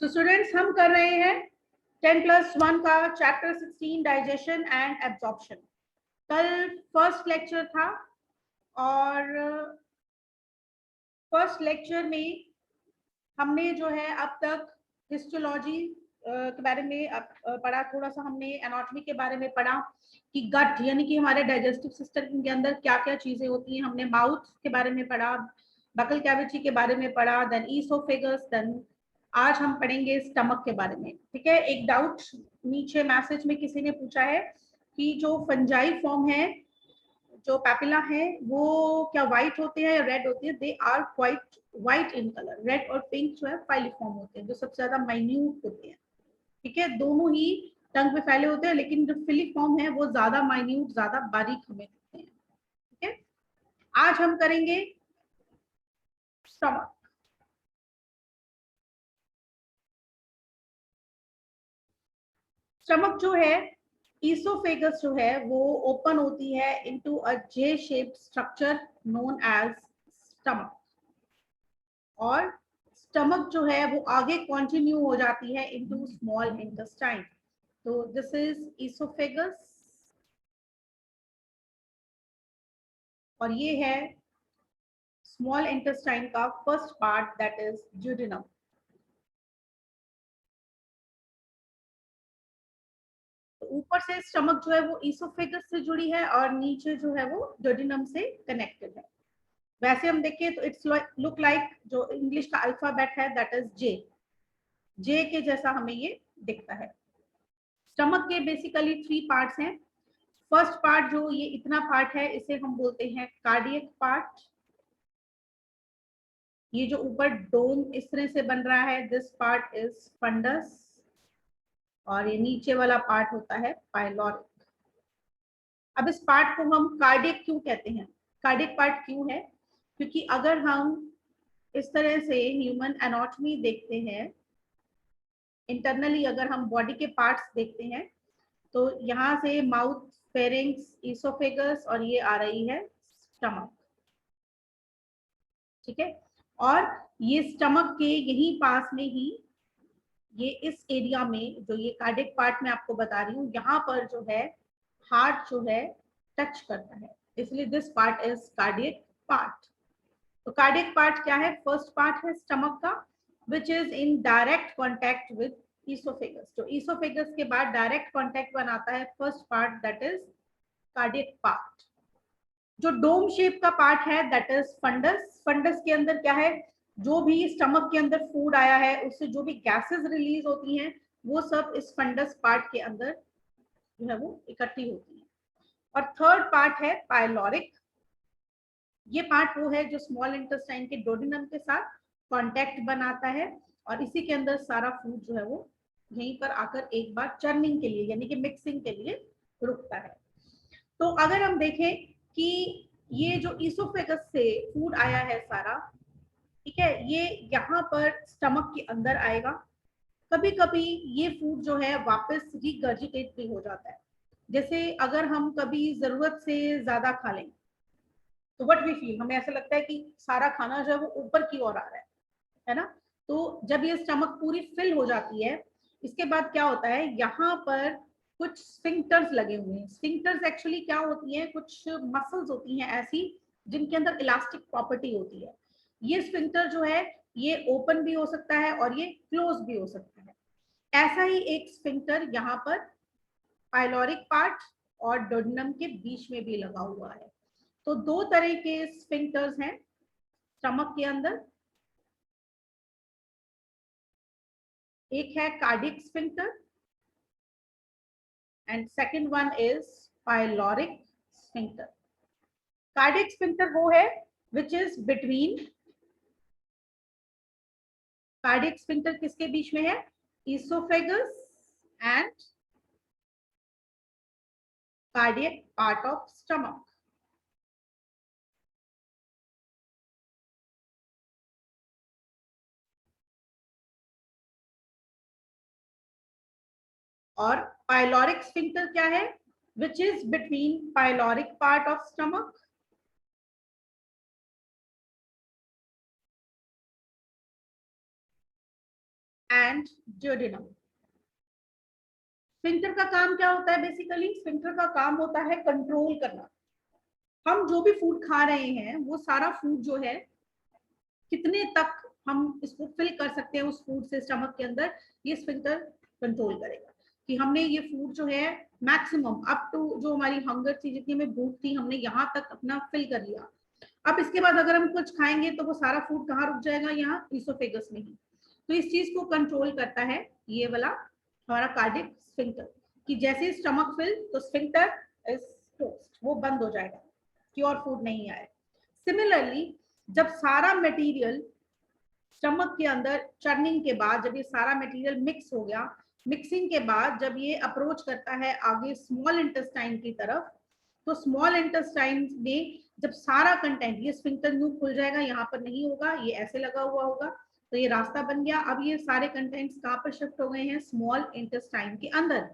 So students हम कर रहे हैं 10+1 का चैप्टर 16 डाइजेशन एंड एब्जॉर्प्शन। कल फर्स्ट लेक्चर था और फर्स्ट लेक्चर में हमने जो है अब तक हिस्टोलॉजी के बारे में पढ़ा, थोड़ा सा हमने एनाटॉमी के बारे में पढ़ा कि गट यानी कि हमारे डाइजेस्टिव सिस्टम के अंदर क्या क्या चीजें होती हैं। हमने माउथ के बारे में पढ़ा, बकल कैविटी के बारे में पढ़ा, देन ईसोफेगस, देन आज हम पढ़ेंगे स्टमक के बारे में। ठीक है, एक डाउट नीचे मैसेज में किसी ने पूछा है कि जो फंजाई फॉर्म है, जो पैपिला है, वो क्या व्हाइट होते हैं या रेड होते हैं? They are quite white in colour. Red और पिंक जो है फाइलिफॉर्म होते हैं, जो सबसे ज्यादा माइन्यूट होते हैं। ठीक है, दोनों ही टंग पे फैले होते हैं, लेकिन जो फिलिफॉर्म है वो ज्यादा माइन्यूट, ज्यादा बारीक हमें दिखते हैं। ठीक है, आज हम करेंगे स्टमक। स्टमक जो है, ईसोफेगस जो है वो ओपन होती है into a J shaped structure known as stomach, और स्टमक जो है वो आगे कंटिन्यू हो जाती है इनटू स्मॉल इंटेस्टाइन। तो दिस इज ईसोफेगस और ये है स्मॉल इंटेस्टाइन का first part, that is duodenum. तो ऊपर से स्टमक जो है वो ईसोफेगस से जुड़ी है और नीचे जो है वो ड्यूडेनम से कनेक्टेड है। वैसे हम देखें तो इट्स लुक लाइक जो इंग्लिश का अल्फाबेट है, दैट इज जे। जे के जैसा हमें ये दिखता है। स्टमक के बेसिकली 3 पार्ट्स हैं। फर्स्ट पार्ट जो ये इतना पार्ट है, इसे हम बोलते हैं कार्डियक पार्ट। ये जो ऊपर डोम इस तरह से बन रहा है, दिस पार्ट इज फंडस, और ये नीचे वाला पार्ट होता है पाइलोरिक। अब इस पार्ट को हम कार्डियक क्यों कहते हैं? कार्डियक पार्ट क्यों है? क्योंकि अगर हम इस तरह से ह्यूमन एनाटॉमी देखते हैं, इंटरनली अगर हम बॉडी के पार्ट्स देखते हैं, तो यहाँ से माउथ, फेरिंग्स, ईसोफेगस, और ये आ रही है स्टमक। ठीक है, और ये स्टमक के यही पास में ही, ये इस एरिया में जो ये कार्डियक पार्ट में आपको बता रही हूँ, यहाँ पर जो है हार्ट जो है टच करता है, इसलिए this part is cardiac part. तो कार्डियक पार्ट क्या है? फर्स्ट पार्ट है स्टमक का, which is in direct contact with oesophagus. तो ईसोफेगस के बाद डायरेक्ट कॉन्टेक्ट बनाता है first part, that is cardiac part. जो डोम शेप का पार्ट है, दैट इज फंडस। फंडस के अंदर क्या है? जो भी स्टमक के अंदर फूड आया है, उससे जो भी गैसेस रिलीज होती हैं, वो सब इस फंडस पार्ट के अंदर जो है वो इकट्ठी होती है। और थर्ड पार्ट है पाइलोरिक। ये पार्ट वो है जो स्मॉल इंटेस्टाइन के डोडेनम के साथ कांटेक्ट बनाता है, और इसी के अंदर सारा फूड जो है वो यहीं पर आकर एक बार चर्निंग के लिए यानी कि मिक्सिंग के लिए रुकता है। तो अगर हम देखें कि ये जो ईसोफेगस से फूड आया है सारा, ठीक है, ये यहाँ पर स्टमक के अंदर आएगा। कभी कभी ये फूड जो है वापस रिगर्जिटेट भी हो जाता है। जैसे अगर हम कभी जरूरत से ज्यादा खा लें, तो व्हाट वी फील, हमें ऐसा लगता है कि सारा खाना जो है वो ऊपर की ओर आ रहा है ना? तो जब ये स्टमक पूरी फिल हो जाती है, इसके बाद क्या होता है, यहाँ पर कुछ स्फिंक्टर्स लगे हुए हैं। स्फिंक्टर्स एक्चुअली क्या होती हैं? कुछ मसल्स होती हैं ऐसी जिनके अंदर इलास्टिक प्रॉपर्टी होती है। ये स्फिंक्टर जो है ये ओपन भी हो सकता है और ये क्लोज भी हो सकता है। ऐसा ही एक स्फिंक्टर यहाँ पर पाइलोरिक पार्ट और डोडेनम के बीच में भी लगा हुआ है। तो 2 तरह के स्फिंक्टर्स हैं स्टमक के अंदर। एक है cardiac sphincter and second one is pyloric sphincter. Cardiac sphincter वो है which is between, cardiac sphincter किसके बीच में है? Esophagus and cardiac part of stomach. और pyloric sphincter क्या है? Which is between pyloric part of stomach and duodenum. Sphincter का काम क्या होता है? बेसिकली स्फिंक्टर का काम होता है कंट्रोल करना। हम जो भी फूड खा रहे हैं वो सारा फूड जो है कितने तक हम इसको फिल कर सकते हैं उस फूड से स्टमक के अंदर, ये स्फिंक्टर कंट्रोल करेगा कि हमने ये फूड जो है मैक्सिमम अप टू जो हमारी हंगर थी, जितनी हमें भूख थी, हमने यहाँ तक अपना फिल कर लिया। अब इसके बाद अगर हम कुछ खाएंगे तो वो सारा फूड कहाँ रुक जाएगा? यहाँ इसोफेगस में ही। तो इस चीज को कंट्रोल करता है ये वाला हमारा कार्डिक स्फिंक्टर, कि जैसे स्टमक फिल तो स्फिंक्टर इज क्लोज्ड, वो बंद हो जाएगा कि और फूड नहीं आए। सिमिलरली जब सारा मटेरियल स्टमक के अंदर चर्निंग के बाद, जब ये सारा मटेरियल मिक्स हो गया, मिक्सिंग के बाद जब ये अप्रोच करता है आगे स्मॉल इंटेस्टाइन की तरफ, तो स्मॉल इंटेस्टाइन में जब सारा कंटेंट, ये स्फिंक्टर न्यू खुल जाएगा, यहाँ पर नहीं होगा, ये ऐसे लगा हुआ होगा, तो ये रास्ता बन गया। अब ये सारे कंटेंट्स कहाँ पर शिफ्ट हो गए हैं? स्मॉल इंटेस्टाइन के अंदर।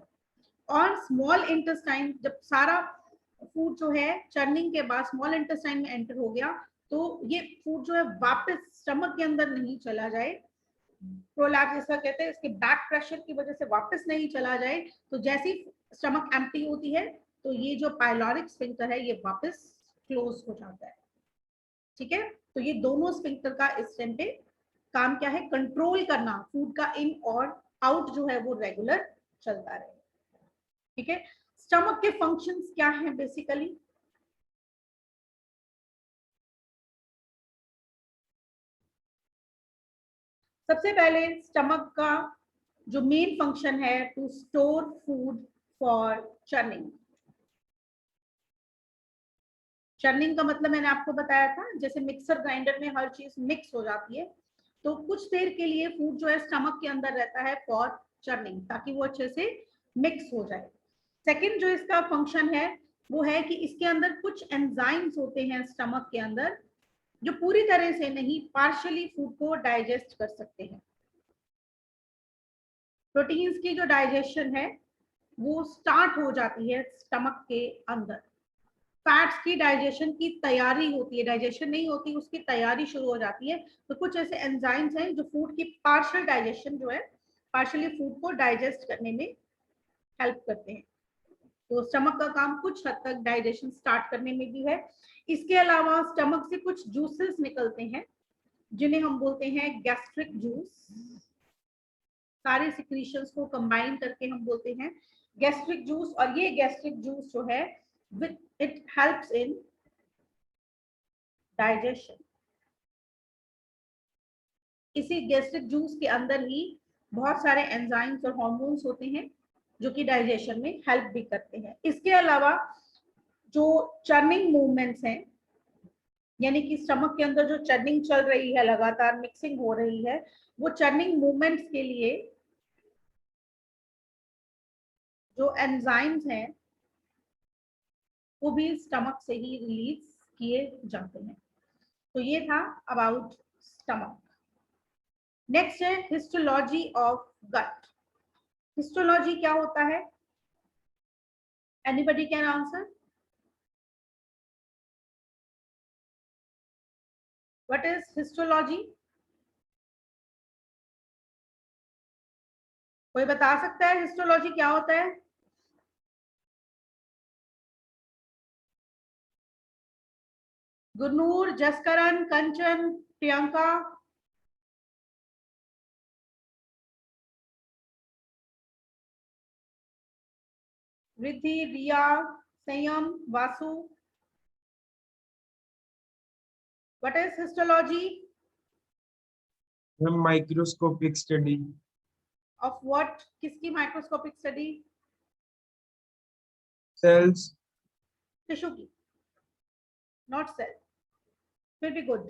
और स्मॉल इंटेस्टाइन जब सारा फूड जो है चर्निंग के बाद स्मॉल इंटेस्टाइन में एंटर हो गया, तो ये फूड जो है वापस स्टमक के अंदर नहीं चला जाए, प्रोलैप्स जैसा कहते हैं, इसके बैक प्रेशर की वजह से वापस नहीं चला जाए। तो जैसी स्टमक एम्प्टी होती है तो ये जो पाइलोरिक स्फिंक्टर है ये वापस क्लोज हो जाता है। ठीक है, तो ये दोनों स्फिंक्टर का इस टाइम पे काम क्या है? कंट्रोल करना, फूड का इन और आउट जो है वो रेगुलर चलता रहे। ठीक है, स्टमक के फंक्शंस क्या हैं बेसिकली? सबसे पहले स्टमक का जो मेन फंक्शन है, to store food for churning. Churning का मतलब मैंने आपको बताया था, जैसे मिक्सर ग्राइंडर में हर चीज मिक्स हो जाती है, तो कुछ देर के लिए फूड जो है स्टमक के अंदर रहता है फॉर चर्निंग, ताकि वो अच्छे से मिक्स हो जाए। सेकंड जो इसका फंक्शन है वो है कि इसके अंदर कुछ एंजाइम्स होते हैं स्टमक के अंदर, जो पूरी तरह से नहीं, पार्शियली फूड को डाइजेस्ट कर सकते हैं। प्रोटीन्स की जो डाइजेशन है वो स्टार्ट हो जाती है स्टमक के अंदर। फैट्स की डाइजेशन की तैयारी होती है, डाइजेशन नहीं होती, उसकी तैयारी शुरू हो जाती है। तो कुछ ऐसे एंजाइम्स हैं जो फूड की पार्शियल डाइजेशन जो है, पार्शियली फूड को डाइजेस्ट करने में हेल्प करते हैं। तो स्टमक का काम कुछ हद तक डाइजेशन स्टार्ट करने में भी है। इसके अलावा स्टमक से कुछ जूसेस निकलते हैं जिन्हें हम बोलते हैं गैस्ट्रिक जूस। सारे सिक्रीशंस को कंबाइन करके हम बोलते हैं गैस्ट्रिक जूस। और ये गैस्ट्रिक जूस जो है it helps in digestion। इसी गैस्ट्रिक जूस के अंदर ही बहुत सारे एंजाइम्स और हार्मोन्स होते हैं जो कि डाइजेशन में हेल्प भी करते हैं। इसके अलावा जो चर्निंग मूवमेंट्स हैं, यानी कि स्टमक के अंदर जो चर्निंग चल रही है, लगातार मिक्सिंग हो रही है, वो चर्निंग मूवमेंट्स के लिए जो एंजाइम्स हैं वो भी स्टमक से ही रिलीज किए जाते हैं। तो ये था अबाउट स्टमक। नेक्स्ट है हिस्टोलॉजी ऑफ गट। हिस्टोलॉजी क्या होता है? Anybody can answer? What is histology? कोई बता सकता है हिस्टोलॉजी क्या होता है? गुरनूर, जसकरण, कंचन, प्रियंका, रिद्धि, रिया, संयम, Vasu. What is histology? Microscopic study. Of what? किसकी माइक्रोस्कोपिक स्टडी? सेल्स। टिश्यू की, नॉट सेल, फिर भी गुड।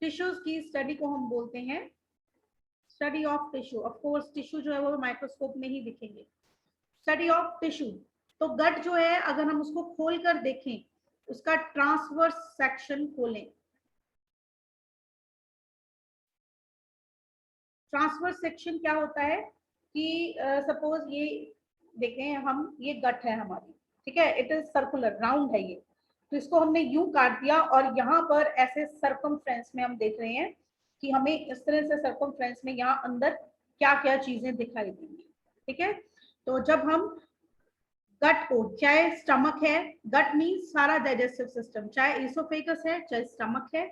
टिश्यूज की स्टडी को हम बोलते हैं study of tissue. Of course tissue जो है वो माइक्रोस्कोप में ही दिखेंगे। Study of tissue. तो गट जो है अगर हम उसको खोल कर देखें, उसका ट्रांसवर्स सेक्शन खोलें, ट्रांसवर्स सेक्शन क्या होता है कि सपोज ये देखें हम, ये गट है हमारी, ठीक है, इट इज सर्कुलर, राउंड है ये, तो इसको हमने यूं काट दिया और यहाँ पर ऐसे सर्कमफ्रेंस में हम देख रहे हैं कि हमें इस तरह से सर्कमफ्रेंस में यहाँ अंदर क्या क्या चीजें दिखाई देंगी। ठीक है, तो जब हम गट को, चाहे स्टमक है, गट मीन्स सारा डाइजेस्टिव सिस्टम, चाहे इसोफेगस है, चाहे स्टमक है,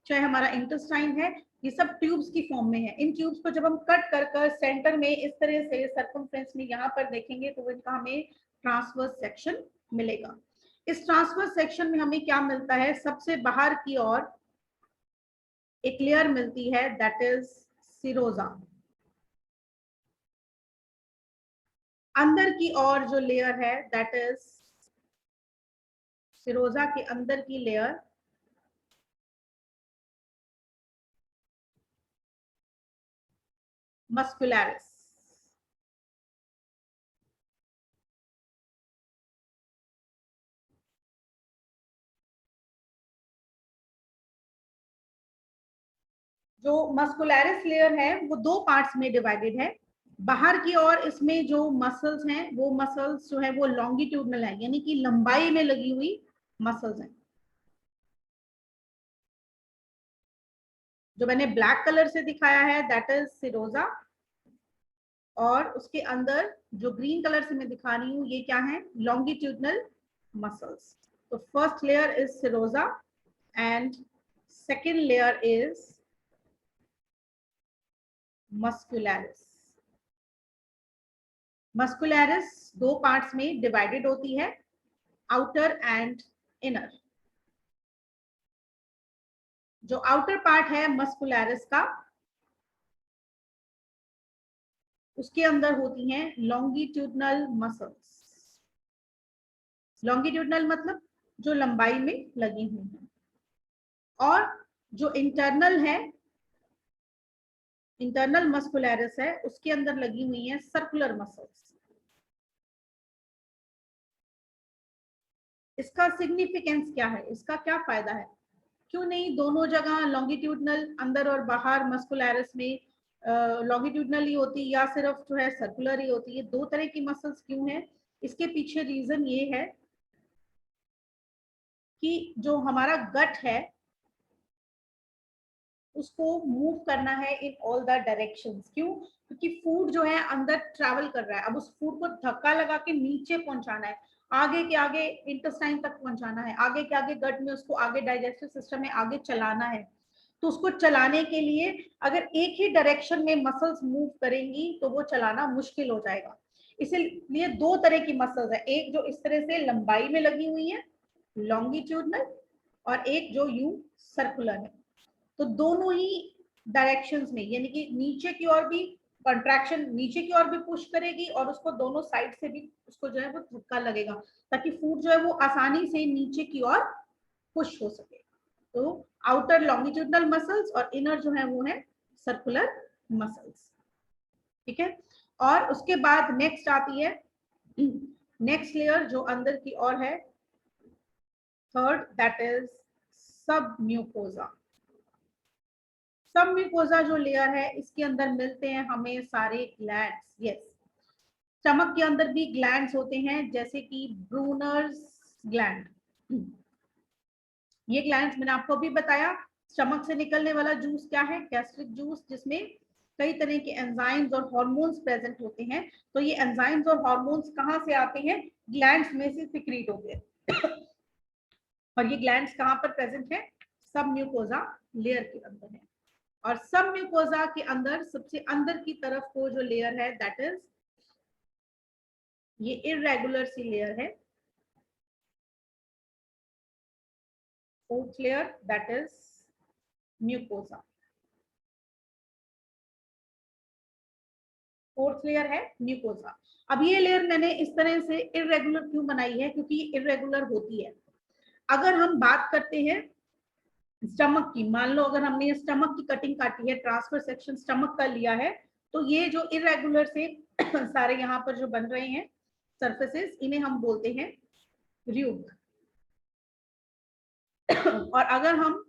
चाहे हमारा इंटेस्टाइन है, ये सब ट्यूब्स की फॉर्म में है। इन ट्यूब्स को जब हम कट कर सेंटर में इस तरह से सर्कमफ्रेंस में यहाँ पर देखेंगे तो इनका हमें ट्रांसवर्स सेक्शन मिलेगा। इस ट्रांसवर्स सेक्शन में हमें क्या मिलता है, सबसे बाहर की ओर एक लेयर मिलती है, दैट इज सिरोजा। अंदर की ओर जो लेयर है दैट इज सिरोजा के अंदर की लेयर मस्कुलरिस। जो मस्कुलरिस लेयर है वो दो पार्ट्स में डिवाइडेड है। बाहर की ओर इसमें जो मसल्स हैं वो मसल्स जो है वो लॉन्गिट्यूडनल है, यानी कि लंबाई में लगी हुई मसल्स हैं। जो मैंने ब्लैक कलर से दिखाया है दैट इज सिरोजा, और उसके अंदर जो ग्रीन कलर से मैं दिखा रही हूँ ये क्या है, लॉन्गिट्यूडनल मसल्स। तो first layer is Sironja and second layer is muscularis. Muscularis दो पार्ट्स में डिवाइडेड होती है, आउटर एंड इनर। जो आउटर पार्ट है मस्कुलरिस का, उसके अंदर होती हैं लॉन्गिट्यूडनल मसल्स। लॉन्गिट्यूडनल मतलब जो लंबाई में लगी हुई है, और जो इंटरनल है, इंटरनल मस्कुलरिस है, उसके अंदर लगी हुई है सर्कुलर मसल्स। इसका सिग्निफिकेंस क्या है, इसका क्या फायदा है, क्यों नहीं दोनों जगह लॉन्गिट्यूडनल अंदर और बाहर मस्कुलरिस में लॉन्गिट्यूडनल ही होती या सिर्फ जो है सर्कुलर ही होती है, दो तरह की मसल्स क्यों है? इसके पीछे रीजन ये है कि जो हमारा गट है उसको मूव करना है इन ऑल द डायरेक्शंस। क्यों? क्योंकि फूड जो है अंदर ट्रैवल कर रहा है, अब उस फूड को धक्का लगा के नीचे पहुंचाना है, आगे के आगे इंटेस्टाइन तक पहुंचाना है, आगे के आगे गट में उसको आगे डाइजेस्टिव सिस्टम में आगे चलाना है। तो उसको चलाने के लिए अगर एक ही डायरेक्शन में मसल्स मूव करेंगी तो वो चलाना मुश्किल हो जाएगा। इसीलिए दो तरह की मसल्स है, एक जो इस तरह से लंबाई में लगी हुई है लॉन्गिट्यूडनल, और एक जो यू सर्कुलर है। तो दोनों ही डायरेक्शंस में, यानी कि नीचे की ओर भी कंट्रैक्शन, नीचे की ओर भी पुश करेगी और उसको दोनों साइड से भी उसको जो है वो धक्का लगेगा, ताकि फूड जो है वो आसानी से नीचे की ओर पुश हो सके। तो आउटर लॉन्गिट्यूडनल मसल्स और इनर जो है वो है सर्कुलर मसल्स। ठीक है, और उसके बाद नेक्स्ट आती है नेक्स्ट लेयर जो अंदर की ओर है, थर्ड, दैट इज सब म्यूकोजा। सब म्यूकोजा जो लेयर है इसके अंदर मिलते हैं हमें सारे ग्लैंड्स। यस, स्टमक के अंदर भी ग्लैंड्स होते हैं, जैसे कि ब्रूनर्स ग्लैंड। ये ग्लैंड्स मैंने आपको भी बताया। स्टमक से निकलने वाला जूस क्या है, गैस्ट्रिक जूस, जिसमें कई तरह के एंजाइम्स और हार्मोन्स प्रेजेंट होते हैं। तो ये एंजाइम्स और हार्मोन्स कहाँ से आते हैं, ग्लैंड्स में से सिक्रीट होते हैं। और ये ग्लैंड्स कहाँ पर प्रेजेंट है, सब म्यूकोजा लेयर के अंदर है। और सब म्यूकोजा के अंदर सबसे अंदर की तरफ को जो लेयर है दैट इज ये इर्रेगुलर सी लेयर है, fourth layer that is mucosa. Fourth layer है म्यूकोजा। अब ये लेयर मैंने इस तरह से इर्रेगुलर क्यों बनाई है, क्योंकि ये इर्रेगुलर होती है। अगर हम बात करते हैं स्टमक की, मान लो अगर हमने स्टमक की कटिंग काटी है, ट्रांसफर सेक्शन स्टमक का लिया है, तो ये जो इरेगुलर से सारे यहाँ पर जो बन रहे हैं सरफेसेस, इन्हें हम बोलते हैं र्यूग। और अगर हम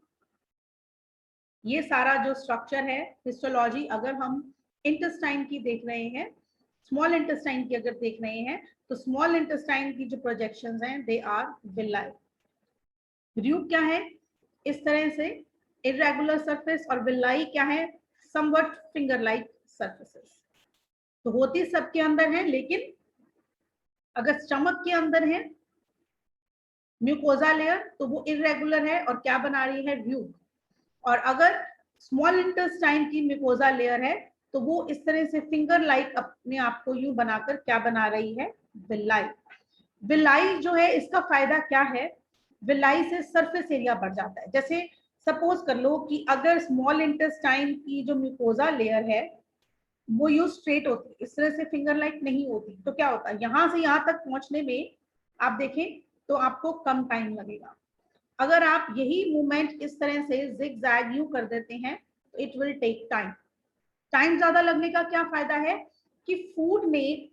ये सारा जो स्ट्रक्चर है हिस्टोलॉजी, अगर हम इंटेस्टाइन की देख रहे हैं, स्मॉल इंटेस्टाइन की अगर देख रहे हैं, तो स्मॉल इंटेस्टाइन की जो प्रोजेक्शंस हैं दे आर विलाई। र्यूग क्या है, इस तरह से इरेगुलर सरफेस, और विलाई क्या है, समवट फिंगर लाइक सरफेसेस। तो होती सबके अंदर है, लेकिन अगर स्टमक के अंदर है म्यूकोजा लेयर तो वो इरेगुलर है और क्या बना रही है, ट्यूब। और अगर स्मॉल इंटेस्टाइन की म्यूकोजा लेयर है तो वो इस तरह से फिंगर लाइक अपने आप को यूं बनाकर क्या बना रही है, विलाई। विलाई जो है इसका फायदा क्या है, विलाई से सरफेस एरिया बढ़ जाता है। जैसे सपोज कर लो कि अगर स्मॉल इंटेस्टाइन की जो म्यूकोजा लेयर है वो यूं स्ट्रेट होती, इस तरह से फिंगर लाइक नहीं होती, तो क्या होता है, यहां से यहां तक पहुंचने में आप देखें तो आपको कम टाइम लगेगा। अगर आप यही मूवमेंट इस तरह से जिग-जैग यूं कर देते हैं तो it will take time. Time ज्यादा लगने का क्या फायदा है कि फूड में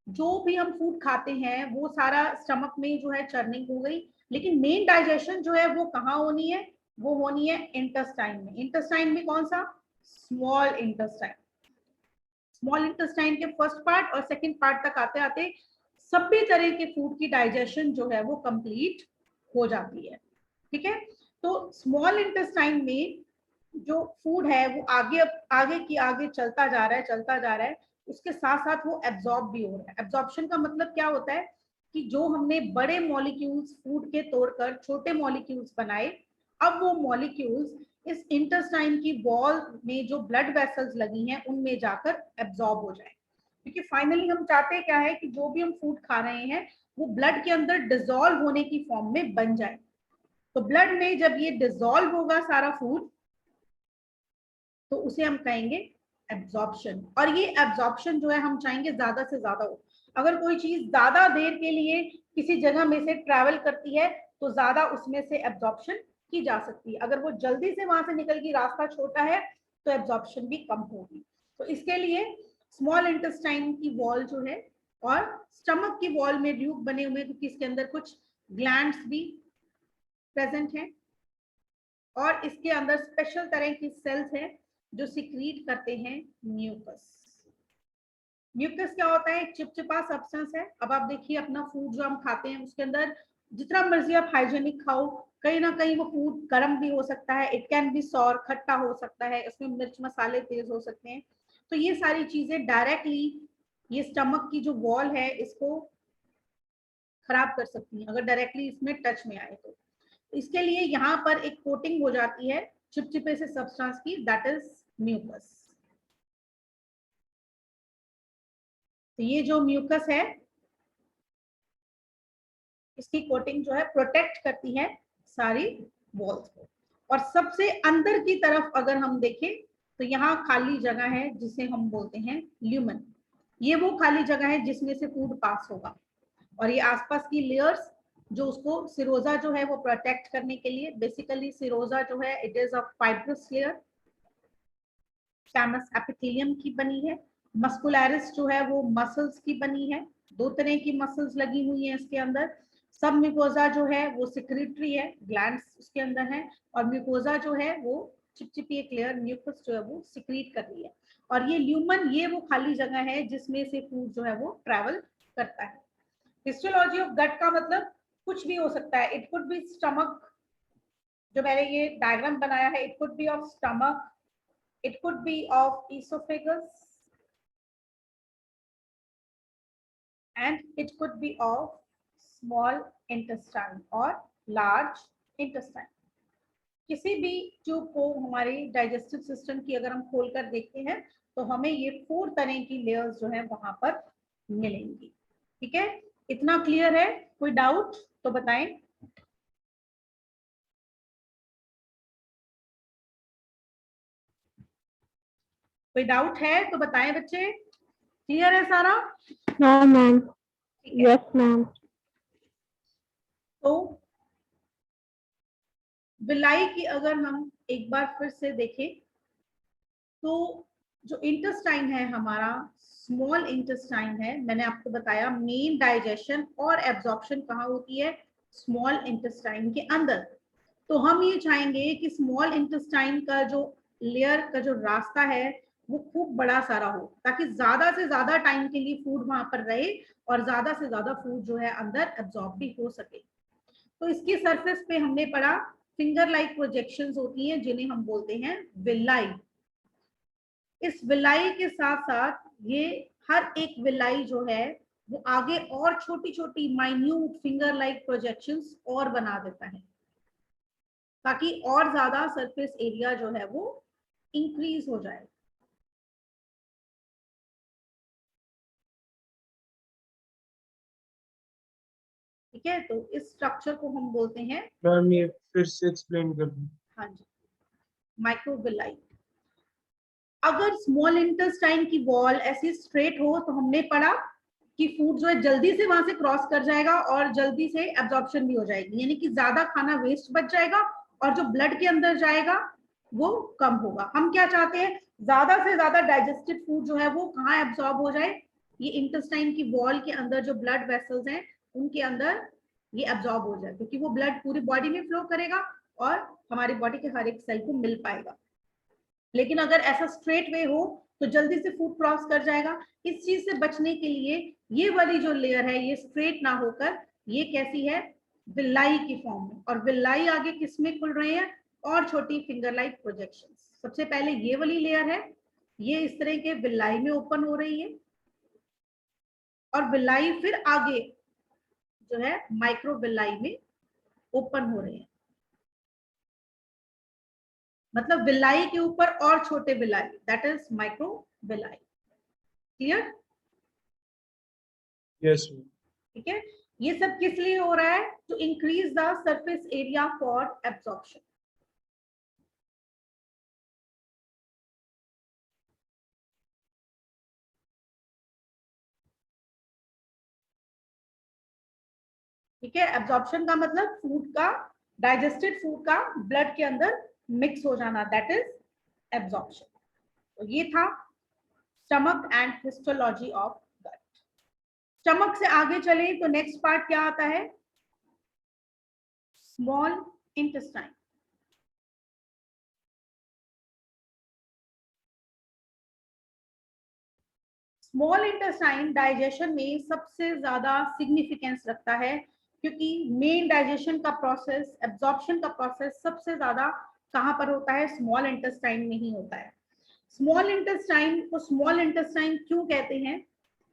जो भी हम फूड खाते हैं वो सारा स्टमक में जो है चर्निंग हो गई, लेकिन मेन डाइजेशन जो है वो कहाँ होनी है, वो होनी है इंटेस्टाइन में। इंटेस्टाइन में कौन सा, स्मॉल इंटेस्टाइन। स्मॉल इंटेस्टाइन के फर्स्ट पार्ट और सेकंड पार्ट तक आते आते सभी तरह के फूड की डाइजेशन जो है वो कंप्लीट हो जाती है। ठीक है, तो स्मॉल इंटेस्टाइन में जो फूड है वो आगे आगे की आगे चलता जा रहा है, चलता जा रहा है, उसके साथ साथ वो एब्जॉर्ब भी हो रहा है। एब्जॉर्प्शन का मतलब क्या होता है कि जो हमने बड़े मॉलिक्यूल्स फूड के तोड़कर छोटे मॉलिक्यूल्स बनाए, अब वो मॉलिक्यूल्स इस इंटेस्टाइन की वॉल में जो ब्लड वेसल्स लगी हैं उनमें जाकर एब्जॉर्ब हो जाए। क्योंकि फाइनली हम चाहते क्या है कि जो भी हम फूड खा रहे हैं वो ब्लड के अंदर डिसॉल्व होने की फॉर्म में बन जाए। तो ब्लड में जब ये डिसॉल्व होगा सारा फूड तो उसे हम कहेंगे एब्जॉर्प्शन। और ये एब्जॉर्प्शन जो है हम चाहेंगे ज्यादा से ज्यादा हो। अगर कोई चीज ज्यादा देर के लिए किसी जगह में से ट्रैवल करती है तो ज्यादा उसमें से एब्जॉर्प्शन की जा सकती है। अगर वो जल्दी से वहां से निकल गई, रास्ता छोटा है, तो एब्जॉर्प्शन भी कम होगी। तो इसके लिए स्मॉल इंटेस्टाइन की वॉल जो है और स्टमक की वॉल में ट्यूब बने हुए, क्योंकि इसके अंदर कुछ ग्लैंड्स भी प्रेजेंट हैं और इसके अंदर स्पेशल तरह की सेल्स हैं जो सिक्रीट करते हैं म्यूकस। म्यूकस क्या होता है, चिपचिपा सब्सटेंस है। अब आप देखिए अपना फूड जो हम खाते हैं उसके अंदर जितना मर्जी आप हाइजेनिक खाओ, कहीं ना कहीं वो फूड गर्म भी हो सकता है, इट कैन बी सॉर, खट्टा हो सकता है, इसमें मिर्च मसाले तेज हो सकते हैं। तो ये सारी चीजें डायरेक्टली ये स्टमक की जो वॉल है इसको खराब कर सकती हैं अगर डायरेक्टली इसमें टच में आए तो। इसके लिए यहाँ पर एक कोटिंग हो जाती है चिपचिपे से सब्सटेंस की, दैट इज म्यूकस। तो ये जो म्यूकस है इसकी कोटिंग जो है प्रोटेक्ट करती है सारी वॉल्स को। और सबसे अंदर की तरफ अगर हम देखें तो यहाँ खाली जगह है जिसे हम बोलते हैं ल्यूमन। ये वो खाली जगह है जिसमें से फूड पास होगा। और ये आसपास की लेयर्स जो उसको सिरोजा जो है वो प्रोटेक्ट करने के लिए, बेसिकली सिरोजा जो है it is a fibrous layer, squamous epithelium की बनी है। मस्कुलरिस जो है वो मसल्स की बनी है, दो तरह की मसल्स लगी हुई हैं इसके अंदर। सब म्यूकोजा जो है वो सिक्रेटरी है, ग्लैंड्स उसके अंदर है, और म्यूकोजा जो है वो चिपचिपी एक लेयर म्यूकस जो है वो सिक्रीट कर रही है। और ये ल्यूमन ये वो खाली जगह है जिसमें से फूड जो है वो ट्रैवल करता है। हिस्टोलॉजी ऑफ गट का मतलब कुछ भी हो सकता है, इट कुड बी स्टमक, जो मैंने ये डायग्राम बनाया है, it could be of stomach, it could be of esophagus, and it could be of small intestine or large intestine। किसी भी ट्यूब को हमारे डाइजेस्टिव सिस्टम की अगर हम खोलकर देखते हैं तो हमें ये 4 तरह की लेयर्स जो है वहां पर मिलेंगी। ठीक है, इतना क्लियर है? कोई डाउट तो बताएं। कोई डाउट है तो बताएं बच्चे, क्लियर है सारा? No ma'am. ठीक है, यस मैम। तो विलाई की अगर हम एक बार फिर से देखें तो जो इंटेस्टाइन है हमारा, स्मॉल इंटेस्टाइन है, मैंने आपको बताया मेन डाइजेशन और एब्जॉर्प्शन कहाँ होती है, स्मॉल इंटेस्टाइन के अंदर। तो हम ये चाहेंगे कि स्मॉल इंटेस्टाइन का जो लेयर का जो रास्ता है वो खूब बड़ा सारा हो, ताकि ज्यादा से ज्यादा टाइम के लिए फूड वहां पर रहे और ज्यादा से ज्यादा फूड जो है अंदर एब्जॉर्ब भी हो सके। तो इसकी सरफेस पे हमने पढ़ा फिंगर लाइक प्रोजेक्शंस होती हैं जिन्हें हम बोलते हैं विलाई। इस विलाई के साथ साथ ये हर एक विलाई जो है वो आगे और छोटी छोटी माइन्यूट फिंगर लाइक प्रोजेक्शंस और बना देता है ताकि और ज्यादा सरफेस एरिया जो है वो इंक्रीज हो जाए। ठीक है, तो इस स्ट्रक्चर को हम बोलते हैं, मैम ये फिर से एक्सप्लेन कर दूं। हाँ जी, माइक्रोविलाई। अगर स्मॉल इंटेस्टाइन की वॉल ऐसी स्ट्रेट हो तो हमने पढ़ा कि फूड जो है जल्दी से वहां से क्रॉस कर जाएगा और जल्दी से एब्जॉर्प्शन भी हो जाएगी, यानी कि ज्यादा खाना वेस्ट बच जाएगा और जो ब्लड के अंदर जाएगा वो कम होगा। हम क्या चाहते हैं, ज्यादा से ज्यादा डाइजेस्टेड फूड जो है वो कहाँ एब्जॉर्ब हो जाए, ये इंटेस्टाइन की वॉल के अंदर जो ब्लड वेसल्स हैं उनके अंदर ये एब्जॉर्ब हो जाए, क्योंकि वो ब्लड पूरी बॉडी में फ्लो करेगा और हमारी बॉडी के हर एक सेल को मिल पाएगा। लेकिन अगर ऐसा स्ट्रेट वे हो तो जल्दी से फूड क्रॉस कर जाएगा। इस चीज से बचने के लिए ये वाली जो लेयर है ये स्ट्रेट ना होकर ये कैसी है, विलाई की फॉर्म में, और विलाई आगे किसमें खुल रहे हैं, और छोटी फिंगर लाइक प्रोजेक्शंस। सबसे पहले ये वाली लेयर है, ये इस तरह के विलाई में ओपन हो रही है और विलाई फिर आगे जो है माइक्रो विलाई में ओपन हो रहे हैं, मतलब विलाई के ऊपर और छोटे villi, that is microvilli. Clear? Yes ma'am. ठीक है, ये सब किस लिए हो रहा है, to increase the surface area for absorption. ठीक है, एब्जॉर्प्शन का मतलब फूड का, डाइजेस्टेड फूड का ब्लड के अंदर मिक्स हो जाना, दैट इज एब्जॉर्प्शन। तो ये था stomach and histology of gut. Stomach से आगे चले तो नेक्स्ट पार्ट क्या आता है, small intestine. Small intestine digestion में सबसे ज्यादा सिग्निफिकेंस रखता है, क्योंकि मेन डाइजेशन का प्रोसेस, एब्जॉर्प्शन का प्रोसेस सबसे ज्यादा कहां पर होता है, स्मॉल इंटेस्टाइन में ही होता है। स्मॉल इंटेस्टाइन को स्मॉल इंटेस्टाइन क्यों कहते हैं,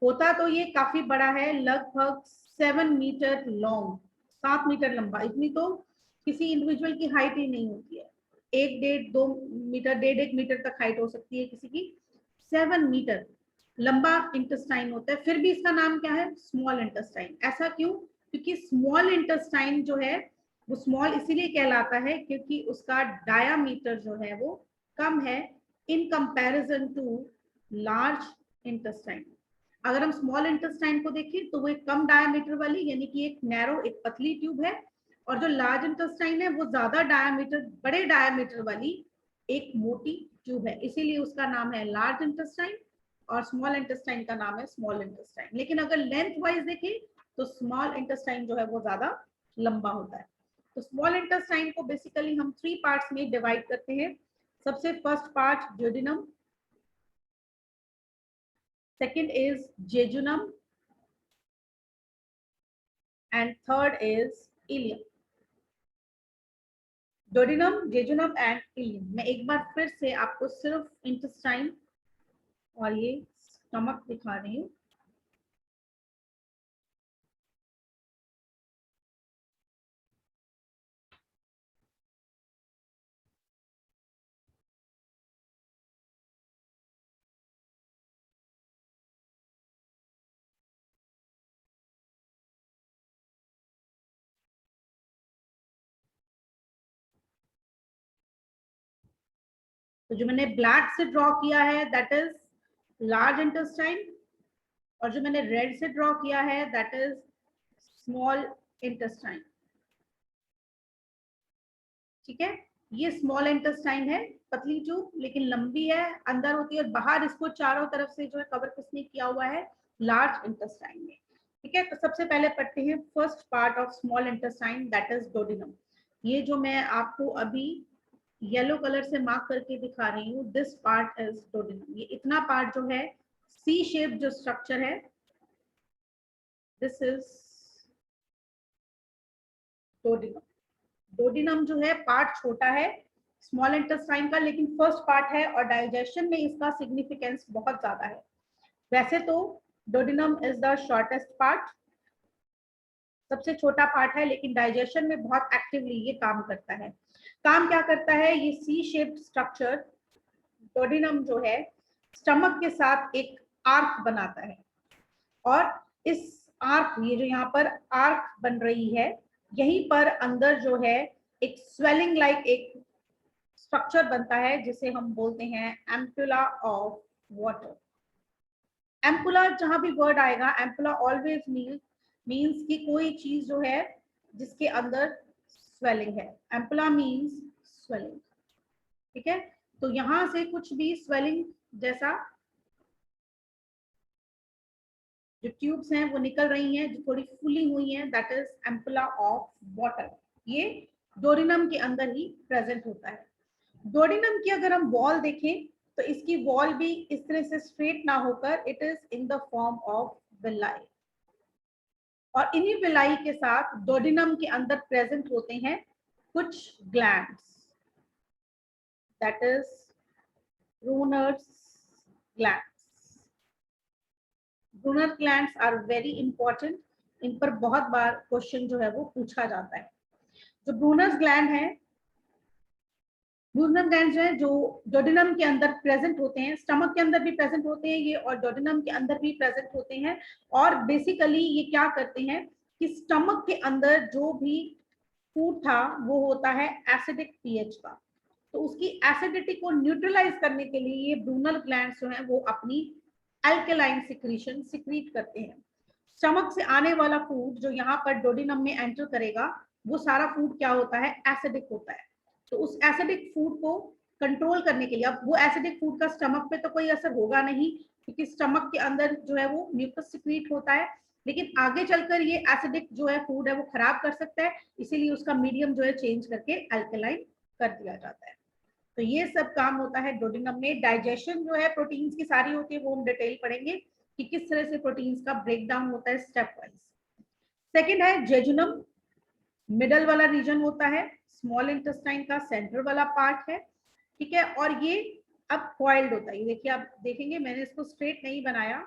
होता तो ये काफी बड़ा है, लगभग 7 मीटर लॉन्ग, 7 मीटर लंबा। इतनी तो किसी इंडिविजुअल की हाइट ही नहीं होती है, 1-1.5-2 मीटर, 1.5-1 मीटर तक हाइट हो सकती है किसी की। 7 मीटर लंबा इंटेस्टाइन होता है, फिर भी इसका नाम क्या है, स्मॉल इंटेस्टाइन। ऐसा क्यों, क्योंकि स्मॉल इंटेस्टाइन जो है वो स्मॉल इसीलिए कहलाता है क्योंकि उसका डायामीटर जो है वो कम है in comparison to large intestine. अगर हम स्मॉल इंटेस्टाइन को देखें तो वो एक कम डायामीटर वाली, यानी कि एक नैरो, एक पतली ट्यूब है, और जो लार्ज इंटेस्टाइन है वो ज्यादा डायामीटर, बड़े डायामीटर वाली एक मोटी ट्यूब है, इसीलिए उसका नाम है लार्ज इंटेस्टाइन और स्मॉल इंटेस्टाइन का नाम है स्मॉल इंटेस्टाइन। लेकिन अगर लेंथ वाइज देखें तो स्मॉल इंटेस्टाइन जो है वो ज्यादा लंबा होता है। तो स्मॉल इंटेस्टाइन को बेसिकली हम 3 पार्ट्स में डिवाइड करते हैं। सबसे first part duodenum, second is jejunum and third is ilium. Duodenum, jejunum and ileum. मैं एक बार फिर से आपको सिर्फ इंटेस्टाइन और ये स्टमक दिखा रही हूँ। तो जो मैंने ब्लैक से ड्रॉ किया है दैट इज लार्ज इंटेस्टाइन, और जो मैंने रेड से ड्रॉ किया है दैट इज स्मॉल इंटेस्टाइन। ठीक है, ये स्मॉल इंटेस्टाइन है, पतली ट्यूब लेकिन लंबी है, अंदर होती है, और बाहर इसको चारों तरफ से जो है कवर किसने किया हुआ है, लार्ज इंटेस्टाइन में। ठीक है, तो सबसे पहले पढ़ते हैं first part of small intestine that is duodenum. ये जो मैं आपको अभी येलो कलर से मार्क करके दिखा रही हूँ, दिस पार्ट इज डोडिनम। ये इतना पार्ट जो है, सी शेप जो स्ट्रक्चर है, दिस इज डोडिनम। डोडिनम जो है पार्ट छोटा है स्मॉल इंटेस्टाइन का, लेकिन फर्स्ट पार्ट है और डाइजेशन में इसका सिग्निफिकेंस बहुत ज्यादा है। वैसे तो duodenum is the shortest part, सबसे छोटा पार्ट है, लेकिन डाइजेशन में बहुत एक्टिवली ये काम करता है। काम क्या करता है? ये सी शेप्ड स्ट्रक्चर डोडिनम जो है स्टमक के साथ एक आर्क बनाता है, और इस आर्क, ये जो यहाँ पर आर्क बन रही है, यहीं पर अंदर जो है एक स्वेलिंग लाइक एक स्ट्रक्चर बनता है जिसे हम बोलते हैं एम्पुला ऑफ वाटर। एम्पुला, जहां भी वर्ड आएगा एम्पुला ऑलवेज मीन्स कि कोई चीज जो है जिसके अंदर स्वेलिंग है, एम्पुला मीन्स स्वेलिंग। ठीक है, तो यहां से कुछ भी स्वेलिंग जैसा जो ट्यूब्स हैं वो निकल रही हैं, जो थोड़ी फूली हुई हैं, that is ampulla of water. ये डोडिनम के अंदर ही प्रेजेंट होता है। डोडिनम की अगर हम वॉल देखें तो इसकी वॉल भी इस तरह से स्ट्रेट ना होकर it is in the form of villi, और इन्हीं विलाई के साथ डोडिनम के अंदर प्रेजेंट होते हैं कुछ glands, that is Brunner's glands. Brunner glands are very important, इन पर बहुत बार क्वेश्चन जो है वो पूछा जाता है। जो ब्रूनर्स ग्लैंड है, ब्रूनर ग्लैंड जो है जो डोडिनम के अंदर प्रेजेंट होते हैं, स्टमक के अंदर भी प्रेजेंट होते हैं ये, और डोडिनम के अंदर भी प्रेजेंट होते हैं। और बेसिकली ये क्या करते हैं कि स्टमक के अंदर जो भी फूड था वो होता है एसिडिक पीएच का, तो उसकी एसिडिटी को न्यूट्रलाइज करने के लिए ये ब्रूनर ग्लैंड्स जो है वो अपनी अल्कलाइन सिक्रीशन सिक्रीट करते हैं। स्टमक से आने वाला फूड जो यहाँ पर डोडिनम में एंटर करेगा वो सारा फूड क्या होता है? एसिडिक होता है। तो उस एसिडिक फूड को कंट्रोल करने के लिए, अब वो एसिडिक फूड का स्टमक पे तो कोई असर होगा नहीं क्योंकि स्टमक के अंदर जो है वो म्यूकस सिक्रीट होता है, लेकिन आगे चलकर ये एसिडिक जो है फूड है वो खराब कर सकता है, इसीलिए उसका मीडियम जो है चेंज करके अल्कलाइन कर दिया जाता है। तो ये सब काम होता है डोडिनम में। डाइजेशन जो है प्रोटीन्स की सारी होती है, वो हम डिटेल पढ़ेंगे कि किस तरह से प्रोटीन्स का ब्रेक डाउन होता है स्टेप वाइज। सेकेंड है जेजुनम, मिडल वाला रीजन होता है, स्मॉल इंटेस्टाइन का सेंटर वाला पार्ट है। ठीक है, और ये अब कॉइल्ड होता है। देखिए आप देखेंगे मैंने इसको स्ट्रेट नहीं बनाया,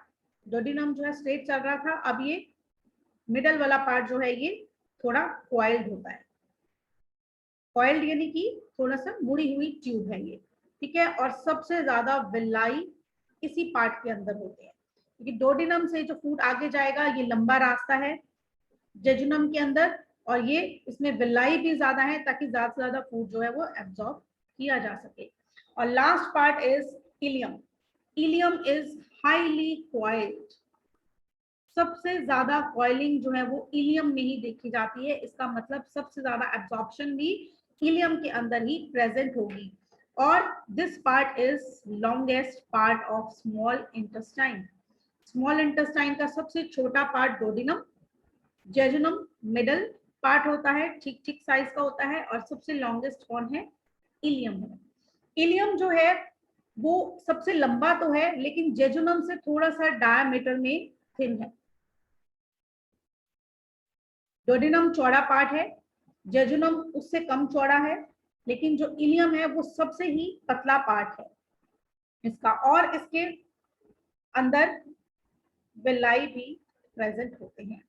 डोडिनम जो है स्ट्रेट चल रहा था, अब ये मिडल वाला पार्ट जो है ये थोड़ा कॉइल्ड होता है। कॉइल्ड यानी कि थोड़ा सा मुड़ी हुई ट्यूब है ये। ठीक है, और सबसे ज्यादा विलाई इसी पार्ट के अंदर होते हैं, क्योंकि डोडिनम से जो फूड आगे जाएगा ये लंबा रास्ता है जेजुनम के अंदर, और ये इसमें विलाई भी ज्यादा है ताकि ज्यादा से ज्यादा फूड जो है वो एब्जॉर्ब किया जा सके। और last part is ilium. Ilium is highly coiled, सबसे ज्यादा कॉइलिंग जो है वो इलियम में ही देखी जाती है, इसका मतलब सबसे ज्यादा एब्जॉर्प्शन भी इलियम के अंदर ही प्रेजेंट होगी। और this part is longest part of small intestine. Small intestine का सबसे छोटा part duodenum, jejunum middle part होता है, ठीक ठीक साइज का होता है, और सबसे लॉन्गेस्ट कौन है? इलियम है। इलियम जो है वो सबसे लंबा तो है लेकिन जेजुनम से थोड़ा सा डायमीटर में थिन है। डोडिनम चौड़ा पार्ट है, जेजुनम उससे कम चौड़ा है, लेकिन जो इलियम है वो सबसे ही पतला पार्ट है इसका, और इसके अंदर विलाई भी प्रेजेंट होते हैं।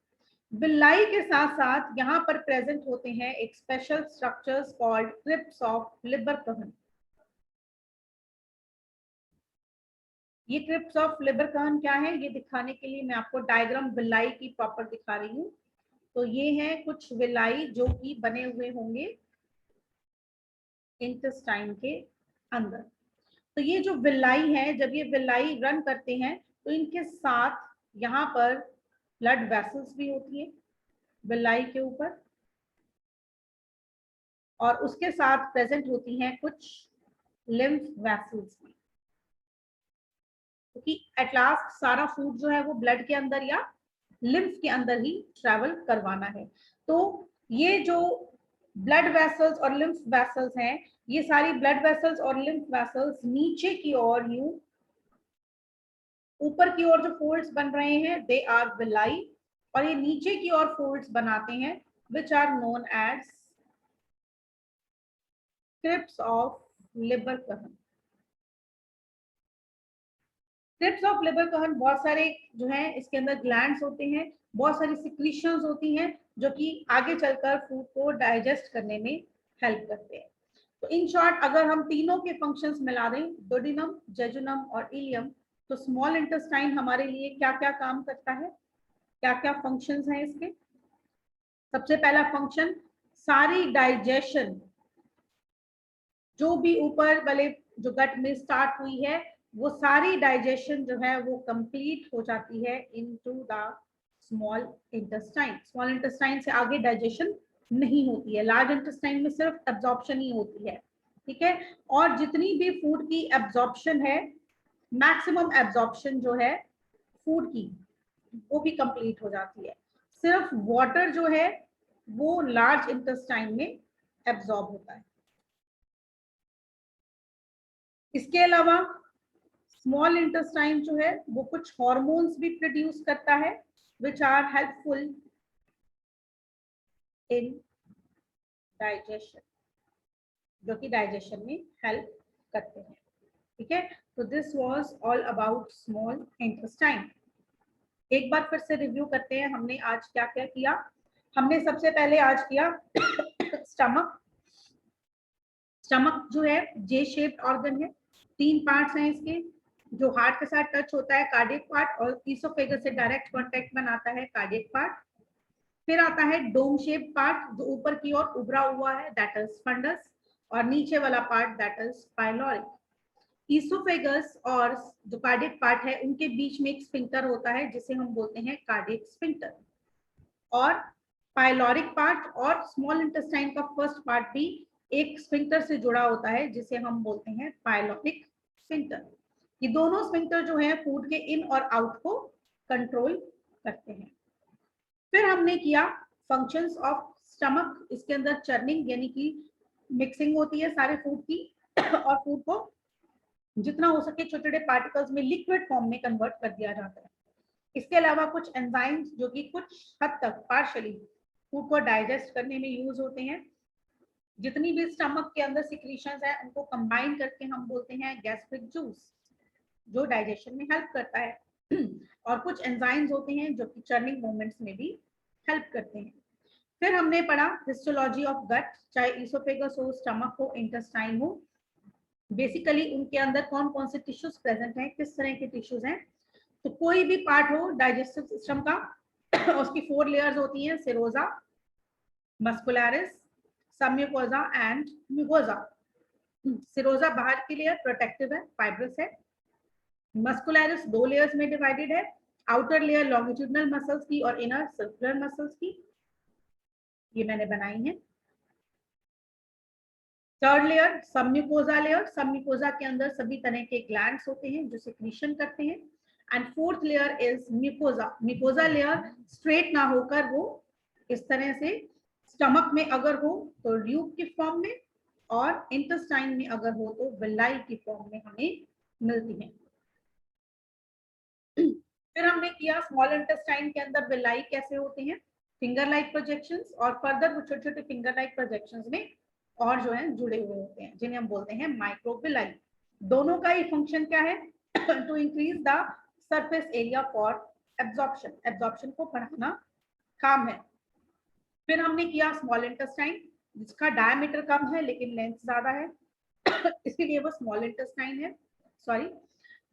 विलाई के साथ साथ यहाँ पर प्रेजेंट होते हैं एक special structures called crypts of Lieberkuhn. ये क्रिप्स ऑफ लिबरकहन क्या है ये दिखाने के लिए मैं आपको डायग्राम विलाई की प्रॉपर दिखा रही हूँ। तो ये है कुछ विलाई जो कि बने हुए होंगे इंटेस्टाइन के अंदर। तो ये जो विलाई है, जब ये विलाई रन करते हैं तो इनके साथ यहाँ पर ब्लड वेसल्स भी होती है विलाई के ऊपर, और उसके साथ प्रेजेंट होती हैं कुछ लिम्फ वेसल्स भी, क्योंकि एट लास्ट सारा फूड जो है वो ब्लड के अंदर या लिम्फ के अंदर ही ट्रैवल करवाना है। तो ये जो ब्लड वेसल्स और लिम्फ वेसल्स हैं, ये सारी ब्लड वेसल्स और लिम्फ वेसल्स नीचे की ओर यूं, ऊपर की ओर जो फोल्ड्स बन रहे हैं दे आर विलाई, और ये नीचे की ओर फोल्ड्स बनाते हैं which are known as crypts of Lieberkuhn. Crypts of Lieberkuhn बहुत सारे जो है इसके अंदर ग्लैंड्स होते हैं, बहुत सारी सिक्रीशंस होती हैं जो कि आगे चलकर फूड को डाइजेस्ट करने में हेल्प करते हैं। तो इन शॉर्ट अगर हम तीनों के फंक्शंस मिला दें, डोडिनम, जेजुनम और इलियम, तो स्मॉल इंटेस्टाइन हमारे लिए क्या क्या काम करता है, क्या क्या फंक्शंस हैं इसके। सबसे पहला फंक्शन, सारी डाइजेशन जो भी ऊपर वाले जो गट में स्टार्ट हुई है वो सारी डाइजेशन जो है वो कंप्लीट हो जाती है into the small intestine. Small intestine से आगे डाइजेशन नहीं होती है, लार्ज इंटेस्टाइन में सिर्फ एब्जॉर्प्शन ही होती है, ठीक है। और जितनी भी फूड की एब्जॉर्प्शन है, मैक्सिमम एब्जॉर्प्शन जो है फूड की वो भी कंप्लीट हो जाती है। सिर्फ वाटर जो है वो लार्ज इंटेस्टाइन में एब्जॉर्ब होता है। इसके अलावा स्मॉल इंटेस्टाइन जो है वो कुछ हॉर्मोन्स भी प्रोड्यूस करता है which are helpful in digestion, जो कि डाइजेशन में हेल्प करते हैं, ठीक है। तो this was all about small intestine. एक बार फिर से रिव्यू करते हैं हमने आज क्या क्या किया। हमने सबसे पहले आज किया स्टमक। स्टमक जो है जे शेप्ड ऑर्गन है, 3 पार्ट्स हैं इसके, जो हार्ट के साथ टच होता है कार्डियक पार्ट, और ईसोफेगस से डायरेक्ट कांटेक्ट बनाता है कार्डियक पार्ट। फिर आता है डोम शेप पार्ट जो ऊपर की ओर उभरा हुआ है, दैट इज फंडस, और नीचे वाला part that is pyloric. Oesophagus और जो कार्डियक पार्ट है उनके बीच में एक स्फिंक्टर होता है जिसे हम बोलते हैं कार्डियक स्फिंक्टर। और पाइलोरिक पार्ट और स्मॉल इंटेस्टाइन का फर्स्ट पार्ट भी एक स्फिंक्टर से जुड़ा होता है जिसे हम बोलते हैं पाइलोरिक स्फिंक्टर। ये दोनों स्फिंक्टर जो है फूड के इन और आउट को कंट्रोल करते हैं। फिर हमने किया फंक्शंस ऑफ स्टमक। इसके अंदर चर्निंग यानी कि मिक्सिंग होती है सारे फूड की और फूड को जितना हो सके छोटे छोटे पार्टिकल्स में लिक्विड फॉर्म में कन्वर्ट कर दिया जाता है। इसके अलावा कुछ एंजाइम्स जो कि कुछ हद तक पार्शियली फूड को डाइजेस्ट करने में यूज होते हैं। जितनी भी स्टमक के अंदर सिक्रीशंस है उनको कंबाइन करके हम बोलते हैं गैस्ट्रिक जूस, जो डाइजेशन में हेल्प करता है। और कुछ एंजाइम्स होते हैं जो कि चर्निंग मूवमेंट्स में भी हेल्प करते हैं। फिर हमने पढ़ा हिस्टोलॉजी ऑफ गट, चाहे ईसोफेगस हो, स्टमक हो, इंटेस्टाइन हो, बेसिकली उनके अंदर कौन कौन से टिश्यूज प्रेजेंट हैं, किस तरह के टिश्यूज हैं। तो कोई भी पार्ट हो डाइजेस्टिव सिस्टम का, उसकी 4 लेयर्स होती हैं, सेरोजा, मस्कुलरिस, सबम्यूकोजा एंड म्यूकोजा। सेरोजा बाहर की लेयर प्रोटेक्टिव है, फाइब्रस है। मस्कुलरिस 2 लेयर्स में डिवाइडेड है, आउटर लेयर लॉन्गिट्यूडनल मसल्स की और इनर सर्कुलर मसल्स की, ये मैंने बनाई है। थर्ड लेयर सबम्यूकोजा लेयर, सबम्यूकोजा के अंदर सभी तरह के ग्लैंड्स होते हैं जो सिक्रीशन करते हैं। And fourth layer is mucosa. Mucosa layer straight ना होकर वो इस तरह से स्टमक में अगर हो तो ट्यूब की फॉर्म में, और इंटेस्टाइन में अगर हो तो विलाई की फॉर्म में हमें मिलती है। फिर हमने किया स्मॉल इंटेस्टाइन के अंदर विलाई कैसे होते हैं, फिंगर लाइक प्रोजेक्शंस, और फर्दर वो छोटे छोटे फिंगर लाइक प्रोजेक्शंस में और जो है जुड़े हुए होते हैं जिन्हें हम बोलते हैं माइक्रोविलाई। दोनों का ही फंक्शन क्या है, to increase the surface area for absorption, absorption को बढ़ाना काम है। फिर हमने किया स्मॉल इंटेस्टाइन जिसका डायमीटर कम है लेकिन लेंथ ज्यादा है, इसलिए वो स्मॉल इंटेस्टाइन है। सॉरी,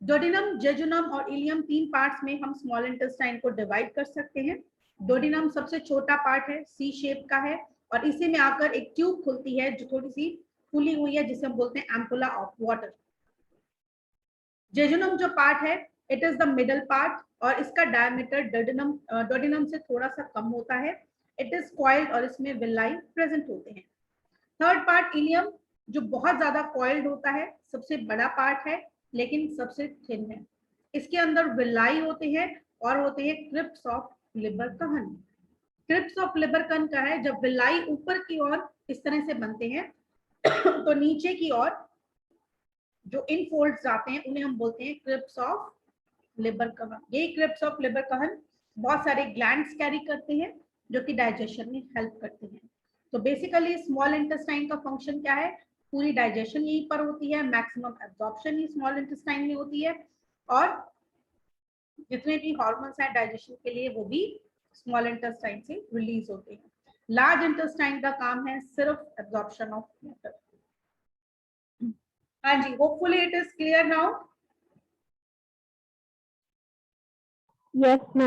डोडिनम, जेजुनम और इलियम 3 पार्ट्स में हम स्मॉल इंटेस्टाइन को डिवाइड कर सकते हैं। डोडिनम सबसे छोटा पार्ट है, सी शेप का है, और इसी में आकर एक ट्यूब खुलती है जो थोड़ी सी फुली हुई है जिसे हम बोलते हैं एम्पुला ऑफ वाटर। जेजुनम जो पार्ट है it is the middle part और इसका डायमीटर डोडिनम से थोड़ा सा कम होता है। इट इज कॉइल्ड और इसमें विलाई प्रेजेंट होते हैं। थर्ड पार्ट इलियम जो बहुत ज्यादा कॉइल्ड होता है, सबसे बड़ा पार्ट है लेकिन सबसे थिन है। इसके अंदर विलाई होते हैं और होते हैं Cripps of Lieberkuhn. Crypts of Libre कहन का है जब विलाई ऊपर की ओर इस तरह से बनते हैं तो नीचे की ओर जो इन फोल्ड्स आते हैं उन्हें हम बोलते हैं क्रिप्स ऑफ लिबर कहन। ये क्रिप्स ऑफ लिबर कहन बहुत सारे ग्लैंड्स कैरी करते हैं जो कि डाइजेशन में हेल्प करते हैं। तो बेसिकली स्मॉल इंटेस्टाइन का फंक्शन क्या है, पूरी डाइजेशन यहीं पर होती है, मैक्सिमम एब्जॉर्प्शन ही स्मॉल इंटेस्टाइन में होती है, और जितने भी हॉर्मोन्स हैं डाइजेशन के लिए वो भी स्मॉल इंटेस्टाइन से रिलीज होते हैं। लार्ज इंटेस्टाइन का काम है सिर्फ एब्जॉर्प्शन ऑफ वाटर। हाँ जी, hopefully it is clear now. Yes, ma'am.